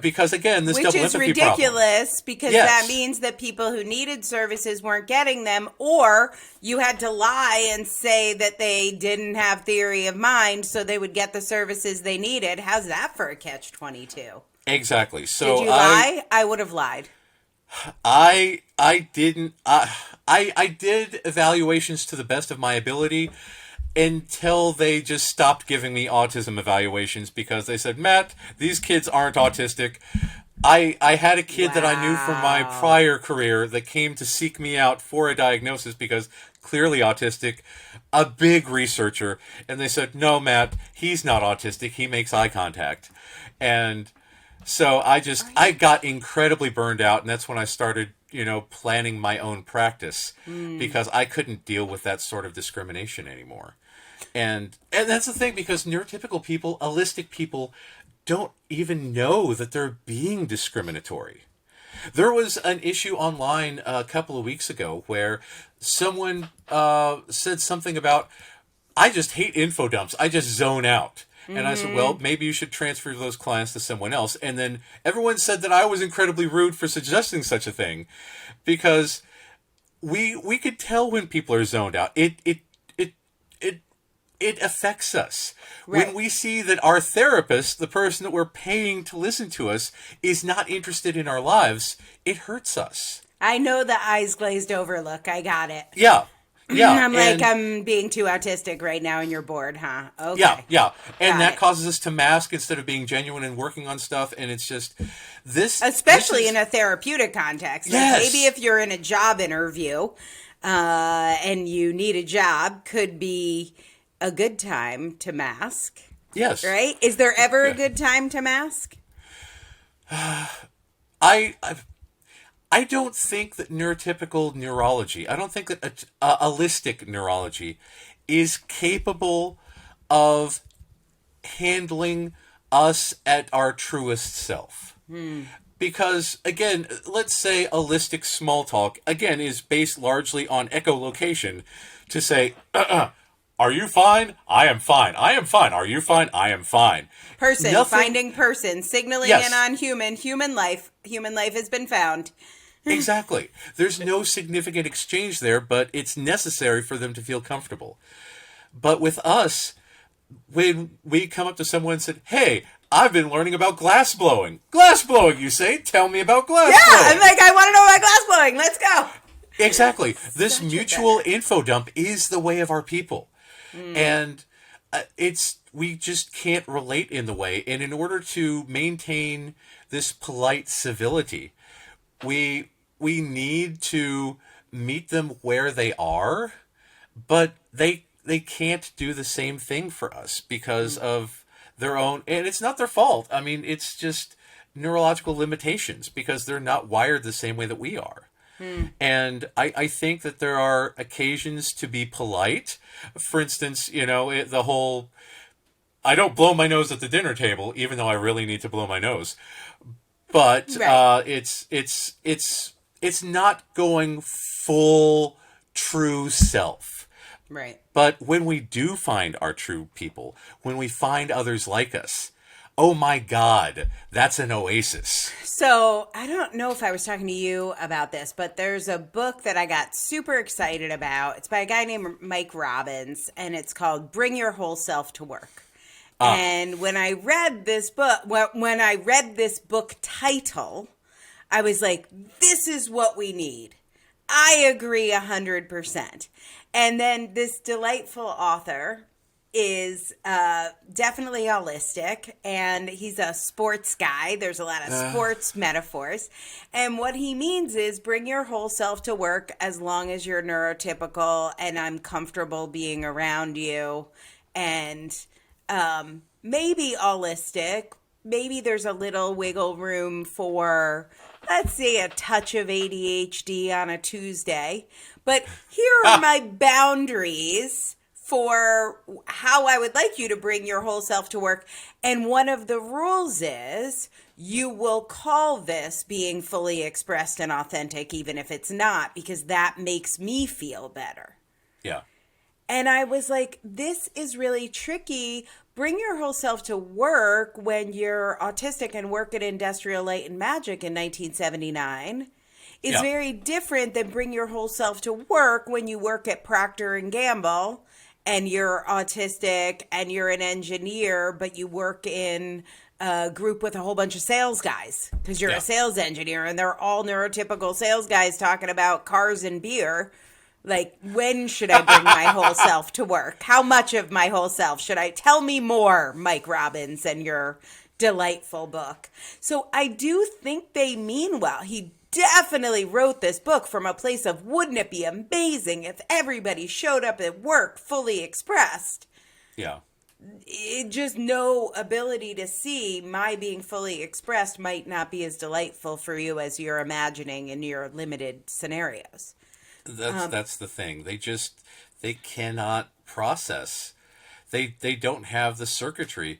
Because, again, this double empathy problem. Which is ridiculous, because that means that people who needed services weren't getting them, or you had to lie and say that they didn't have theory of mind so they would get the services they needed. How's that for a catch-22? Exactly. So did you lie? I would have lied. I didn't. I did evaluations to the best of my ability until they just stopped giving me autism evaluations because they said, Matt, these kids aren't autistic. I had a kid that I knew from my prior career that came to seek me out for a diagnosis because clearly autistic, a big researcher, and they said, no, Matt, he's not autistic. He makes eye contact. And so I got incredibly burned out, and that's when I started, planning my own practice because I couldn't deal with that sort of discrimination anymore. And that's the thing, because neurotypical people, allistic people, don't even know that they're being discriminatory. There was an issue online a couple of weeks ago where someone said something about, I just hate info dumps. I just zone out. And I said, well, maybe you should transfer those clients to someone else. And then everyone said that I was incredibly rude for suggesting such a thing because we could tell when people are zoned out. It affects us. Right. When we see that our therapist, the person that we're paying to listen to us, is not interested in our lives, it hurts us. I know the eyes glazed over look. I got it. Yeah. I'm like, I'm being too autistic right now and you're bored, huh? Okay. Yeah. And that causes us to mask instead of being genuine and working on stuff. And it's just this. Especially in a therapeutic context. Yes. Like maybe if you're in a job interview and you need a job, could be a good time to mask. Yes. Right? Is there ever a good time to mask? I don't think that neurotypical neurology, I don't think that allistic neurology is capable of handling us at our truest self. Because, again, let's say allistic small talk, again, is based largely on echolocation to say, are you fine? I am fine. I am fine. Are you fine? I am fine. Finding person, signaling in on human life. Human life has been found. Exactly. There's no significant exchange there, but it's necessary for them to feel comfortable. But with us, when we come up to someone and said, hey, I've been learning about glass blowing. Glass blowing, you say? Tell me about glass blowing. Yeah, I'm like, I want to know about glass blowing. Let's go. Exactly. This mutual info dump is the way of our people. And we just can't relate in the way. And in order to maintain this polite civility. We need to meet them where they are, but they can't do the same thing for us because of their own, and it's not their fault. I mean, it's just neurological limitations because they're not wired the same way that we are. And I think that there are occasions to be polite. For instance, the whole, I don't blow my nose at the dinner table, even though I really need to blow my nose. But Right. it's not going full true self. Right. But when we do find our true people, when we find others like us, oh my God, that's an oasis. So I don't know if I was talking to you about this, but there's a book that I got super excited about. It's by a guy named Mike Robbins, and it's called Bring Your Whole Self to Work. And when I read this book, when I read this book title, I was like, this is what we need. I agree 100%. And then this delightful author is definitely holistic, and he's a sports guy. There's a lot of sports metaphors. And what he means is bring your whole self to work as long as you're neurotypical and I'm comfortable being around you. And maybe holistic. Maybe there's a little wiggle room for, let's say, a touch of ADHD on a Tuesday. But here are my boundaries for how I would like you to bring your whole self to work. And one of the rules is you will call this being fully expressed and authentic, even if it's not, because that makes me feel better. Yeah. And I was like, this is really tricky. Bring your whole self to work when you're autistic and work at Industrial Light and Magic in 1979 is very different than bring your whole self to work when you work at Procter and Gamble and you're autistic and you're an engineer, but you work in a group with a whole bunch of sales guys because you're a sales engineer and they're all neurotypical sales guys talking about cars and beer. Like, when should I bring my whole self to work? How much of my whole self should I? Tell me more, Mike Robbins, and your delightful book. So I do think they mean well. He definitely wrote this book from a place of, wouldn't it be amazing if everybody showed up at work fully expressed? Yeah. It just no ability to see my being fully expressed might not be as delightful for you as you're imagining in your limited scenarios. That's the thing. They cannot process. They don't have the circuitry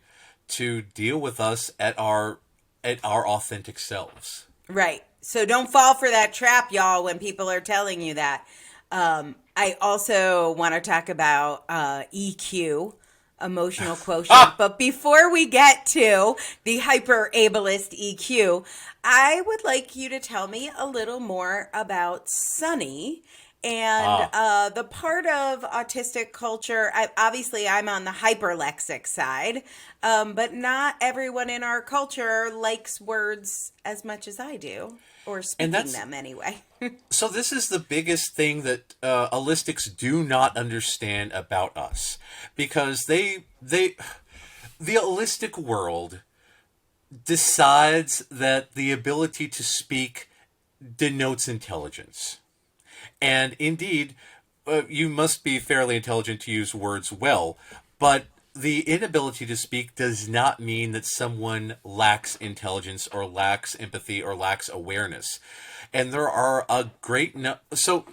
to deal with us at our authentic selves. Right. So don't fall for that trap, y'all, when people are telling you that. I also want to talk about EQ, emotional quotient. But before we get to the hyper ableist EQ, I would like you to tell me a little more about Sunny and the part of autistic culture. Obviously, I'm on the hyperlexic side, but not everyone in our culture likes words as much as I do, or speaking them anyway. So this is the biggest thing that holistics do not understand about us, because the holistic world decides that the ability to speak denotes intelligence. And indeed, you must be fairly intelligent to use words well, but the inability to speak does not mean that someone lacks intelligence or lacks empathy or lacks awareness. And there are a great so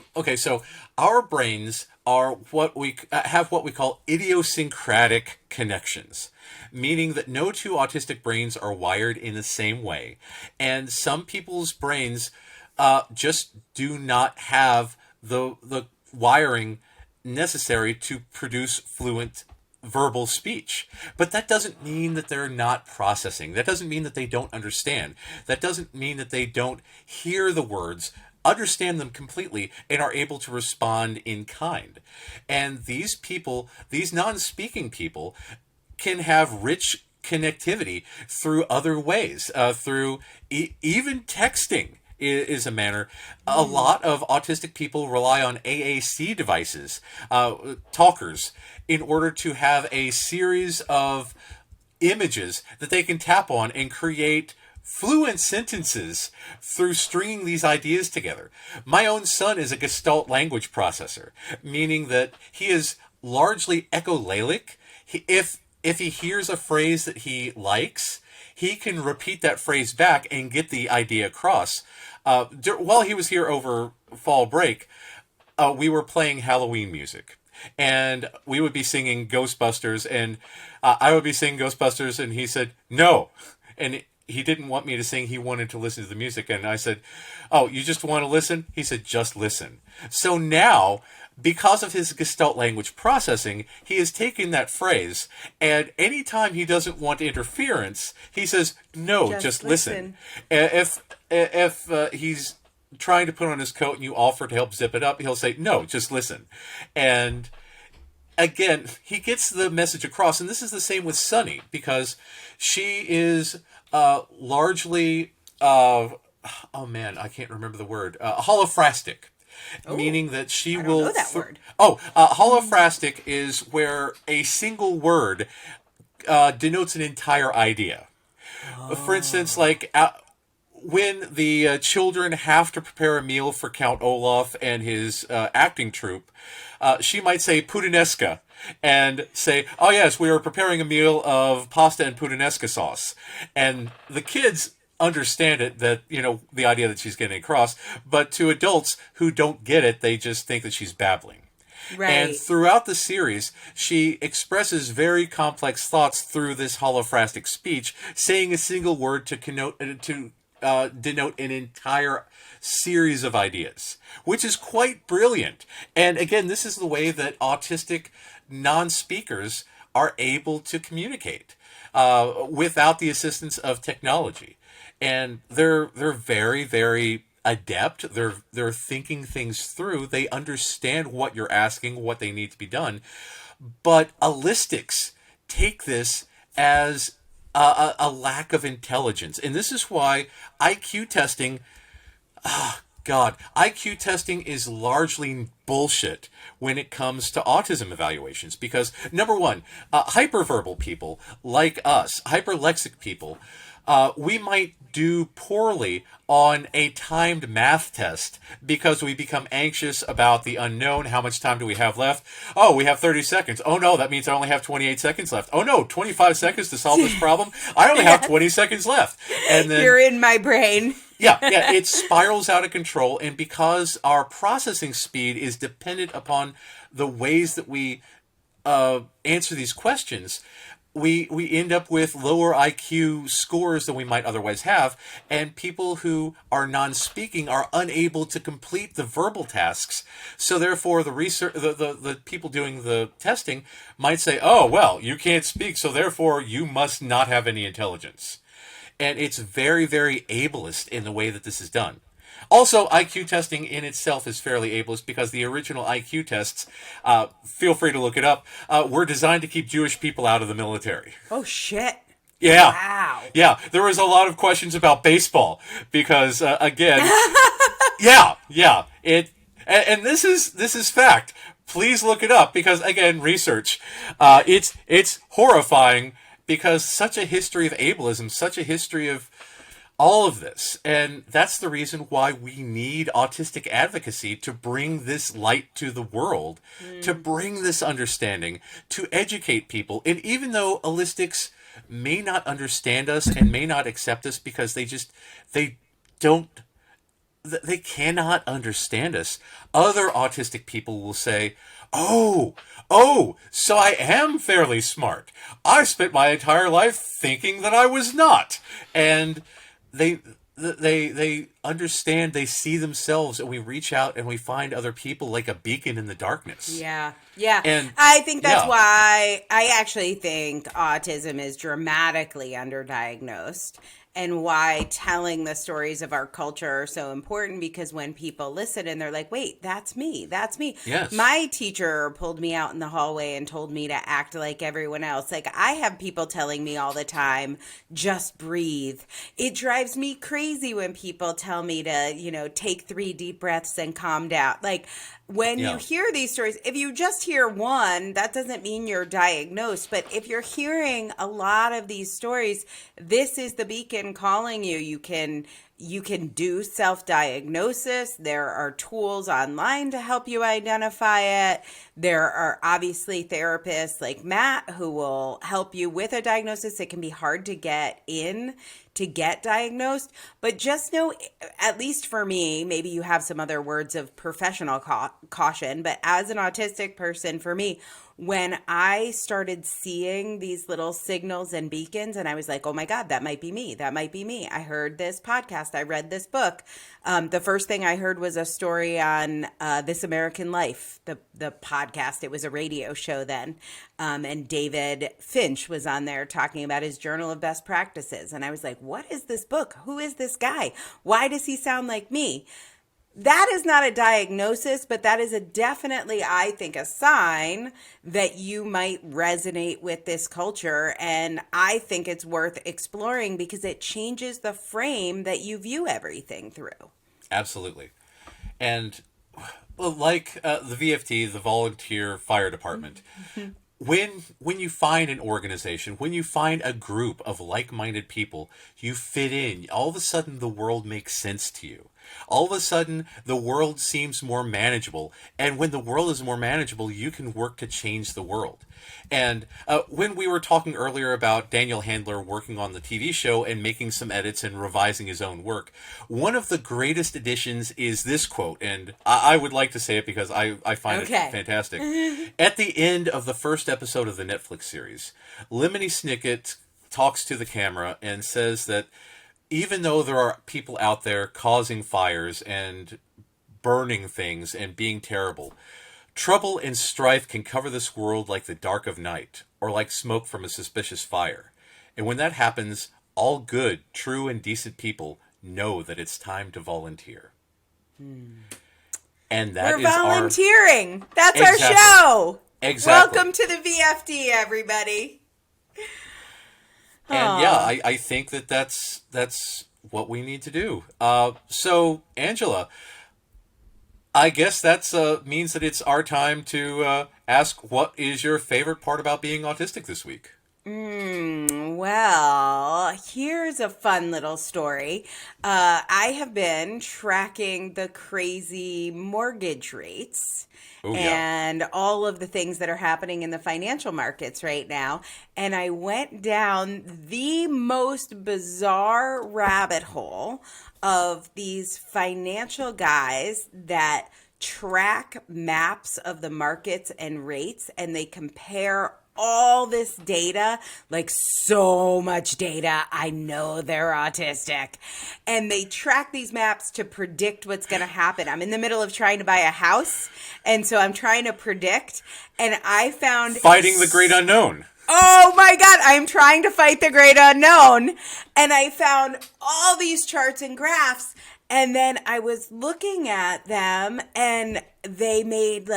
our brains are what we call idiosyncratic connections, meaning that no two autistic brains are wired in the same way, and some people's brains just do not have the wiring necessary to produce fluent verbal speech. But that doesn't mean that they're not processing. That doesn't mean that they don't understand. That doesn't mean that they don't hear the words, understand them completely, and are able to respond in kind. And these people, these non-speaking people, can have rich connectivity through other ways, through even texting is a manner. A lot of autistic people rely on AAC devices, talkers, in order to have a series of images that they can tap on and create fluent sentences through stringing these ideas together. My own son is a Gestalt language processor, meaning that he is largely echolalic. If he hears a phrase that he likes, he can repeat that phrase back and get the idea across. While he was here over fall break, we were playing Halloween music. And we would be singing Ghostbusters, and I would be singing Ghostbusters, and he said, no. And he didn't want me to sing. He wanted to listen to the music. And I said, oh, you just want to listen? He said, just listen. So now, because of his Gestalt language processing, he has taken that phrase, and anytime he doesn't want interference, he says, no, just listen. If he's trying to put on his coat and you offer to help zip it up, he'll say, no, just listen. And again, he gets the message across. And this is the same with Sunny, because she is largely, oh man, I can't remember the word, holophrastic. Ooh, meaning that she will... I don't know that word. Holophrastic is where a single word denotes an entire idea. Oh. For instance, like... when the children have to prepare a meal for Count Olaf and his acting troupe, she might say puttanesca and say, oh yes, we are preparing a meal of pasta and puttanesca sauce. And the kids understand it, that, you know, the idea that she's getting across, but to adults who don't get it, they just think that she's babbling. Right. And throughout the series, she expresses very complex thoughts through this holophrastic speech, saying a single word to denote an entire series of ideas, which is quite brilliant. And again, this is the way that autistic non-speakers are able to communicate without the assistance of technology. And they're very, very adept. They're thinking things through. They understand what you're asking, what they need to be done. But allistics take this as a lack of intelligence. And this is why IQ testing, IQ testing is largely bullshit when it comes to autism evaluations. Because, number one, hyperverbal people like us, hyperlexic people, we might do poorly on a timed math test because we become anxious about the unknown. How much time do we have left? Oh, we have 30 seconds. Oh no, that means I only have 28 seconds left. Oh no, 25 seconds to solve this problem. I only have 20 seconds left. And then, you're in my brain. Yeah, it spirals out of control. And because our processing speed is dependent upon the ways that we answer these questions, we end up with lower IQ scores than we might otherwise have, and people who are non-speaking are unable to complete the verbal tasks. So therefore, the people doing the testing might say, "Oh, well, you can't speak, so therefore you must not have any intelligence." And it's very, very ableist in the way that this is done. Also, IQ testing in itself is fairly ableist because the original IQ tests, feel free to look it up, were designed to keep Jewish people out of the military. Oh, shit. Yeah. Wow. Yeah, there was a lot of questions about baseball because, again, yeah. And this is fact. Please look it up because, again, research. It's horrifying because such a history of ableism, such a history of all of this. And that's the reason why we need autistic advocacy to bring this light to the world, to bring this understanding, to educate people. And even though allistics may not understand us and may not accept us because they cannot understand us, other autistic people will say, Oh, so I am fairly smart. I spent my entire life thinking that I was not. And they understand, they see themselves, and we reach out and we find other people like a beacon in the darkness. Yeah. And I think that's why I actually think autism is dramatically underdiagnosed, and why telling the stories of our culture are so important, because when people listen and they're like, wait, that's me. Yes. My teacher pulled me out in the hallway and told me to act like everyone else. Like, I have people telling me all the time, just breathe. It drives me crazy when people tell me to, take 3 deep breaths and calm down. Like, when you hear these stories, if you just hear one, that doesn't mean you're diagnosed. But if you're hearing a lot of these stories, this is the beacon beacon calling you. You can do self-diagnosis. There are tools online to help you identify it. There are obviously therapists like Matt who will help you with a diagnosis. It can be hard to get diagnosed, but just know, at least for me, maybe you have some other words of professional caution, but as an autistic person, for me, when I started seeing these little signals and beacons, and I was like, oh my God, that might be me. That might be me. I heard this podcast. I read this book. The first thing I heard was a story on This American Life, the podcast. It was a radio show then. And David Finch was on there talking about his journal of best practices. And I was like, what is this book? Who is this guy? Why does he sound like me? That is not a diagnosis, but that is definitely, I think, a sign that you might resonate with this culture. And I think it's worth exploring because it changes the frame that you view everything through. Absolutely. And like the VFD, the Volunteer Fire Department, when you find an organization, when you find a group of like-minded people, you fit in. All of a sudden, the world makes sense to you. All of a sudden, the world seems more manageable. And when the world is more manageable, you can work to change the world. And when we were talking earlier about Daniel Handler working on the TV show and making some edits and revising his own work, one of the greatest additions is this quote. And I would like to say it because I find it fantastic. At the end of the first episode of the Netflix series, Lemony Snicket talks to the camera and says that even though there are people out there causing fires and burning things and being terrible, trouble and strife can cover this world like the dark of night or like smoke from a suspicious fire. And when that happens, all good, true, and decent people know that it's time to volunteer. And that We're volunteering. That's our show. Exactly. Welcome to the VFD, everybody. And yeah, I think that's what we need to do. So, Angela, I guess that means that it's our time to ask, what is your favorite part about being autistic this week? Well, here's a fun little story. I have been tracking the crazy mortgage rates. Ooh, and all of the things that are happening in the financial markets right now. And I went down the most bizarre rabbit hole of these financial guys that track maps of the markets and rates, and they compare all this data, like so much data. I know they're autistic. And they track these maps to predict what's going to happen. I'm in the middle of trying to buy a house, and so I'm trying to predict. And I found... Fighting the great unknown. Oh my God, I'm trying to fight the great unknown. And I found all these charts and graphs. And then I was looking at them, and they made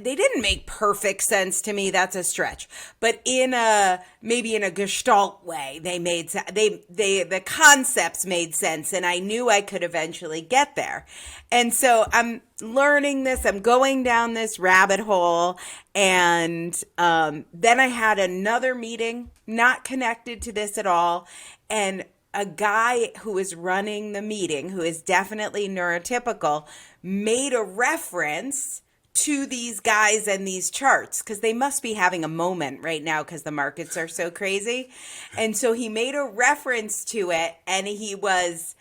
they didn't make perfect sense to me. That's a stretch. But maybe in a gestalt way, the concepts made sense, and I knew I could eventually get there. And so I'm learning this. I'm going down this rabbit hole. And then I had another meeting, not connected to this at all. And a guy who is running the meeting, who is definitely neurotypical, made a reference to these guys and these charts, because they must be having a moment right now because the markets are so crazy. And so he made a reference to it, and he was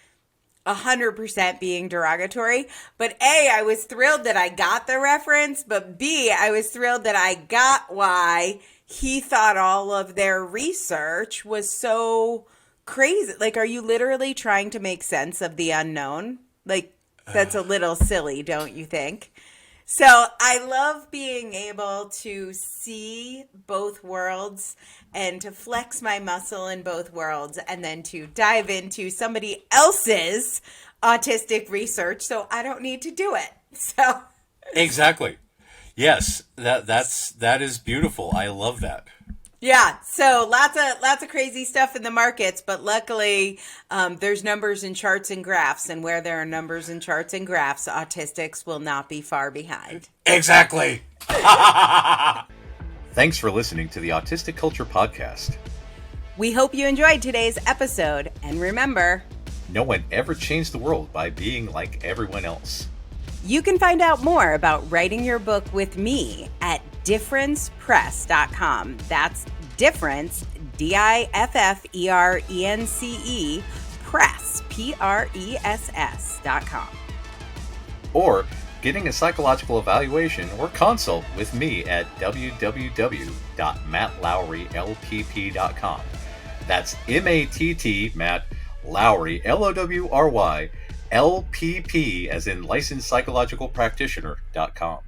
100% being derogatory. But A, I was thrilled that I got the reference, but B, I was thrilled that I got why he thought all of their research was so crazy. Like, are you literally trying to make sense of the unknown? Like, that's a little silly, don't you think? So I love being able to see both worlds and to flex my muscle in both worlds, and then to dive into somebody else's autistic research so I don't need to do it. So exactly. Yes, that is beautiful. I love that. Yeah, so lots of crazy stuff in the markets, but luckily there's numbers and charts and graphs, and where there are numbers and charts and graphs, autistics will not be far behind. Exactly. Thanks for listening to the Autistic Culture podcast. We hope you enjoyed today's episode, and remember, no one ever changed the world by being like everyone else. You can find out more about writing your book with me at differencepress.com. That's difference, DIFFERENCE, press, PRESS.com. Or getting a psychological evaluation or consult with me at www.mattlowrylpp.com. That's MATT, Matt Lowry, LOWRY, LPP, as in licensed psychological practitioner.com.